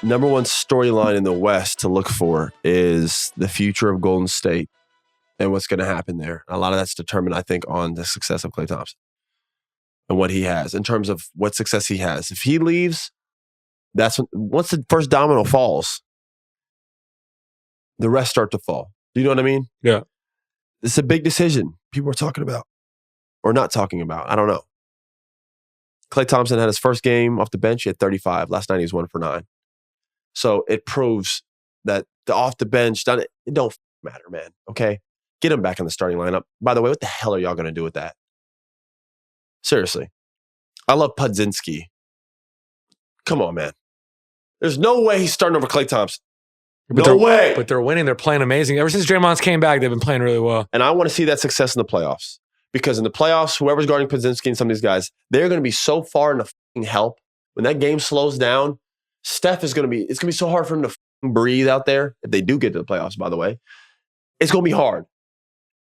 number one storyline in the West to look for is the future of Golden State and what's going to happen there. A lot of that's determined, I think, on the success of Klay Thompson and what he has in terms of what success he has. If he leaves, once the first domino falls, the rest start to fall. Do you know what I mean? Yeah. It's a big decision people are talking about or not talking about. I don't know. Klay Thompson had his first game off the bench. He had 35. Last night he was 1 for 9. So it proves that the off the bench, it don't matter, man. Okay? Get him back in the starting lineup. By the way, what the hell are y'all going to do with that? Seriously. I love Pudzinski. Come on, man. There's no way he's starting over Klay Thompson. No way. But they're winning. They're playing amazing. Ever since Draymond's came back, they've been playing really well. And I want to see that success in the playoffs. Because in the playoffs, whoever's guarding Pudzinski and some of these guys, they're going to be so far in the fucking help. When that game slows down, Steph is going to be, it's going to be so hard for him to breathe out there. If they do get to the playoffs, by the way, it's going to be hard.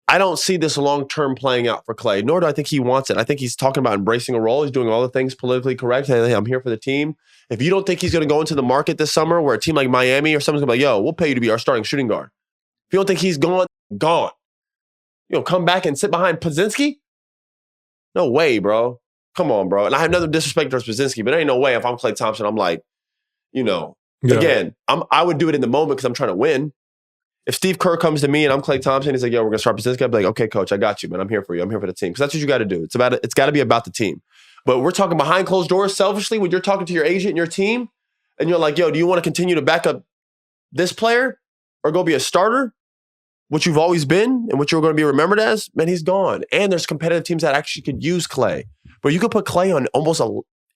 I don't see this long-term playing out for Klay, nor do I think he wants it. I think he's talking about embracing a role. He's doing all the things politically correct. Hey, I'm here for the team. If you don't think he's going to go into the market this summer where a team like Miami or someone's going to be like, yo, we'll pay you to be our starting shooting guard. If you don't think he's gone. Come back and sit behind Pudzinski? No way, bro. Come on, bro. And I have nothing disrespect towards Pudzinski, but there ain't no way if I'm Klay Thompson, I'm like, again, I would do it in the moment because I'm trying to win. If Steve Kerr comes to me and I'm Klay Thompson, he's like, yo, we're going to start Pudzinski. I'd be like, okay, coach, I got you, man. I'm here for you. I'm here for the team. Because that's what you got to do. It's got to be about the team. But we're talking behind closed doors selfishly when you're talking to your agent and your team and you're like, yo, do you want to continue to back up this player or go be a starter? What you've always been and what you're going to be remembered as, man, he's gone. And there's competitive teams that actually could use Klay. But you could put Klay on almost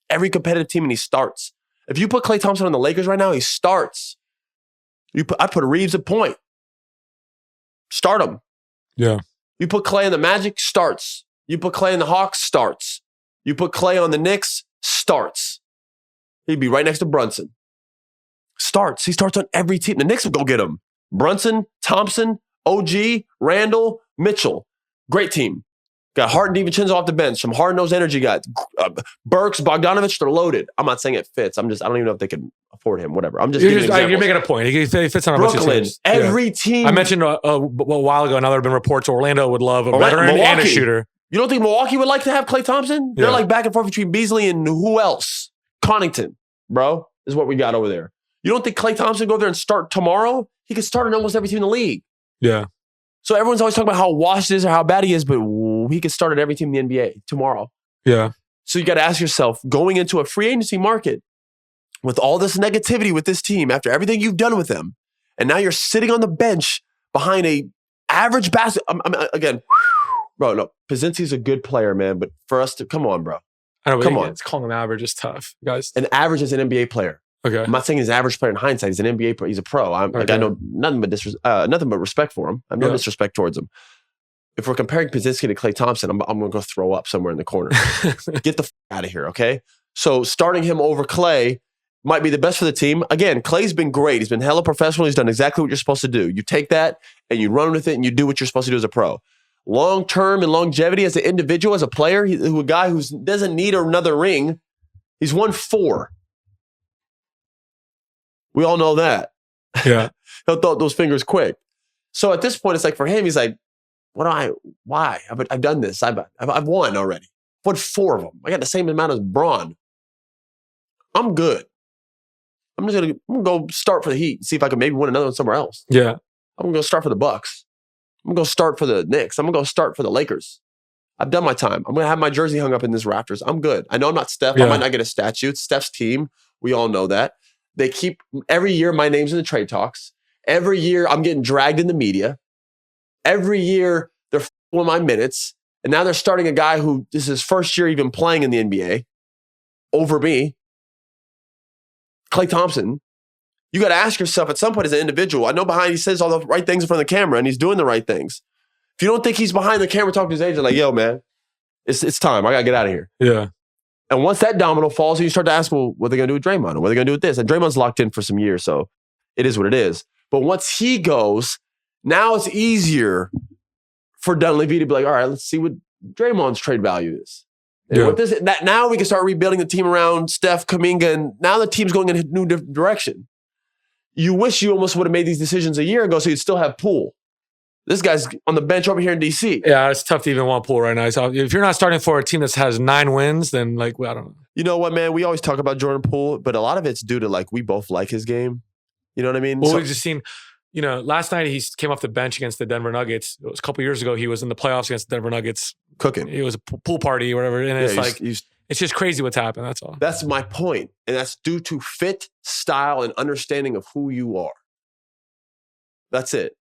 every competitive team and he starts. If you put Klay Thompson on the Lakers right now, he starts. I put Reeves at point. Start him. Yeah. You put Klay in the Magic, starts. You put Klay in the Hawks, starts. You put Klay on the Knicks, starts. He'd be right next to Brunson. Starts. He starts on every team. The Knicks will go get him. Brunson, Thompson, OG, Randall, Mitchell. Great team. Got Harden, DiVincenzo off the bench. Some hard-nosed energy guys. Burks, Bogdanovich, they're loaded. I'm not saying it fits. I don't even know if they can afford him. Whatever. I'm just giving You're making a point. He fits on a bunch of teams. Every team. I mentioned a while ago, now there have been reports Orlando would love a veteran and a shooter. You don't think Milwaukee would like to have Klay Thompson? They're like back and forth between Beasley and who else? Connaughton, bro, is what we got over there. You don't think Klay Thompson go there and start tomorrow? He could start in almost every team in the league. Yeah. So everyone's always talking about how washed it is or how bad he is, but he could start at every team in the NBA tomorrow. Yeah. So you got to ask yourself, going into a free agency market with all this negativity with this team after everything you've done with them, and now you're sitting on the bench behind a average basket. Again, bro, no, Pudzinski's a good player, man, but for us to, come on, bro. I know, come on. It's calling him average is tough, guys. An average is an NBA player. Okay. I'm not saying he's an average player in hindsight. He's an NBA player. He's a pro. I know nothing but respect for him. I have no disrespect towards him. If we're comparing Pudzinski to Klay Thompson, I'm going to go throw up somewhere in the corner. Get the out of here, okay? So starting him over Klay might be the best for the team. Again, Klay's been great. He's been hella professional. He's done exactly what you're supposed to do. You take that and you run with it and you do what you're supposed to do as a pro. Long-term and longevity as an individual, as a player, a guy who doesn't need another ring, he's won 4. We all know that. Yeah. He'll throw those fingers quick. So at this point, it's like for him, he's like, why? I've done this. I've won already. I've won 4 of them. I got the same amount as Braun. I'm good. I'm going to go start for the Heat and see if I can maybe win another one somewhere else. Yeah. I'm going to go start for the Bucks. I'm going to go start for the Knicks. I'm going to go start for the Lakers. I've done my time. I'm going to have my jersey hung up in this rafters. I'm good. I know I'm not Steph. I might not get a statue. It's Steph's team. We all know that. They keep, every year, my name's in the trade talks. Every year, I'm getting dragged in the media. Every year, they're with my minutes. And now they're starting a guy who, this is his first year even playing in the NBA over me. Klay Thompson. You got to ask yourself at some point as an individual, I know he says all the right things in front of the camera and he's doing the right things. If you don't think he's behind the camera talking to his agent, like, yo, man, it's time. I got to get out of here. Yeah. And once that domino falls, you start to ask, well, what are they going to do with Draymond? Or what are they going to do with this? And Draymond's locked in for some years, so it is what it is. But once he goes, now it's easier for Dunleavy to be like, all right, let's see what Draymond's trade value is. And Yeah. with this, that now we can start rebuilding the team around Steph, Kuminga, and now the team's going in a new direction. You wish you almost would have made these decisions a year ago so you'd still have Poole. This guy's on the bench over here in DC. Yeah, it's tough to even want Poole right now. So if you're not starting for a team that has 9 wins, then I don't know. You know what, man? We always talk about Jordan Poole, but a lot of it's due to we both like his game. You know what I mean? Well, we've just seen, last night he came off the bench against the Denver Nuggets. It was a couple years ago. He was in the playoffs against the Denver Nuggets. Cooking. It was a pool party or whatever. And it's it's just crazy what's happened. That's all. That's my point. And that's due to fit, style, and understanding of who you are. That's it.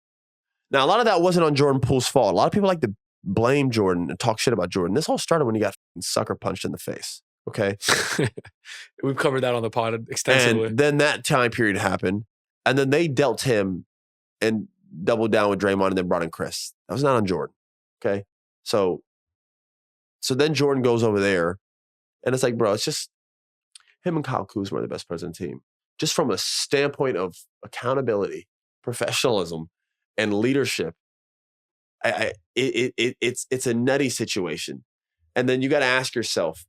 Now, a lot of that wasn't on Jordan Poole's fault. A lot of people like to blame Jordan and talk shit about Jordan. This all started when he got sucker punched in the face. Okay? We've covered that on the pod extensively. And then that time period happened. And then they dealt him and doubled down with Draymond and then brought in Chris. That was not on Jordan. Okay? So then Jordan goes over there. And it's like, bro, it's just him and Kyle Kuzma are the best players on the team. Just from a standpoint of accountability, professionalism, and leadership, it's a nutty situation. And then you got to ask yourself,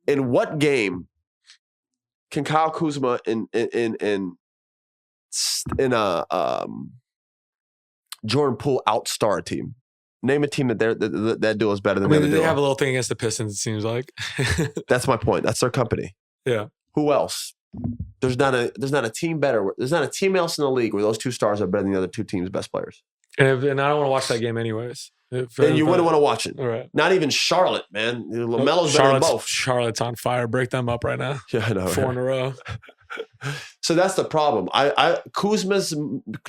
in what game can Kyle Kuzma in Jordan Poole outstar a team? Name a team that duo is better than they have a little thing against the Pistons, it seems like. That's my point. That's their company. Yeah. Who else? There's not a team better. There's not a team else in the league where those two stars are better than the other two teams' best players. And I don't want to watch that game anyways. And you wouldn't want to watch it. All right. Not even Charlotte, man. LaMelo's better than both. Charlotte's on fire. Break them up right now. Yeah, I know. 4 in a row. So that's the problem. Kuzma's.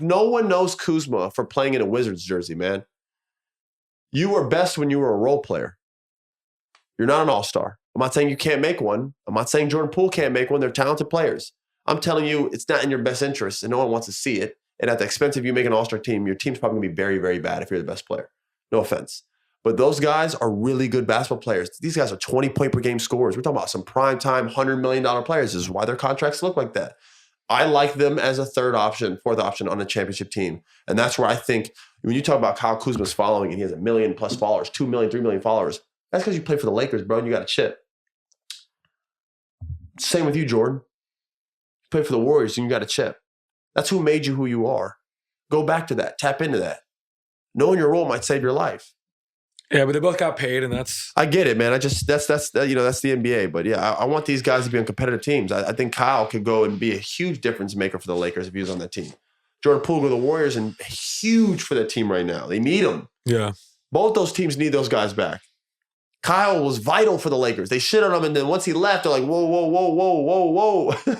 No one knows Kuzma for playing in a Wizards jersey, man. You were best when you were a role player. You're not an all-star. I'm not saying you can't make one. I'm not saying Jordan Poole can't make one. They're talented players. I'm telling you, it's not in your best interest, and no one wants to see it. And at the expense of you making an all-star team, your team's probably going to be very, very bad if you're the best player. No offense. But those guys are really good basketball players. These guys are 20-point-per-game scorers. We're talking about some prime-time $100 million players. This is why their contracts look like that. I like them as a third option, fourth option on a championship team. And that's where I think when you talk about Kyle Kuzma's following and he has 1 million plus followers, 2 million, 3 million followers, that's because you play for the Lakers, bro, and you got a chip. Same with you, Jordan. You play for the Warriors and you got a chip. That's who made you who you are. Go back to that. Tap into that. Knowing your role might save your life. Yeah, but they both got paid, and that's. I get it, man. That's the NBA. But yeah, I want these guys to be on competitive teams. I think Kyle could go and be a huge difference maker for the Lakers if he was on that team. Jordan Poole go to the Warriors and huge for that team right now. They need him. Yeah. Both those teams need those guys back. Kyle was vital for the Lakers. They shit on him, and then once he left, they're like, whoa, whoa, whoa, whoa, whoa, whoa.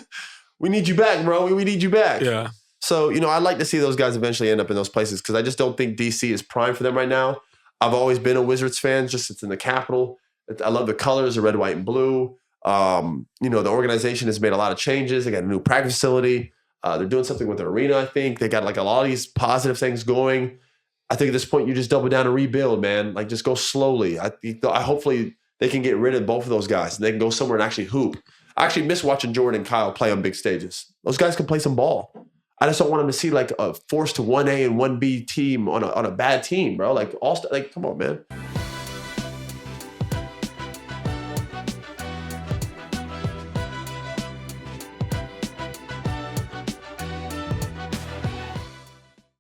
We need you back, bro. We need you back. Yeah. So, I'd like to see those guys eventually end up in those places because I just don't think DC is prime for them right now. I've always been a Wizards fan, just it's in the capital. I love the colors, the red, white, and blue. The organization has made a lot of changes. They got a new practice facility. They're doing something with their arena, I think. They got a lot of these positive things going. I think at this point, you just double down and rebuild, man. Just go slowly. I hopefully they can get rid of both of those guys and they can go somewhere and actually hoop. I actually miss watching Jordan and Kyle play on big stages. Those guys can play some ball. I just don't want them to see a forced 1A and 1B team on a bad team, bro. Come on, man.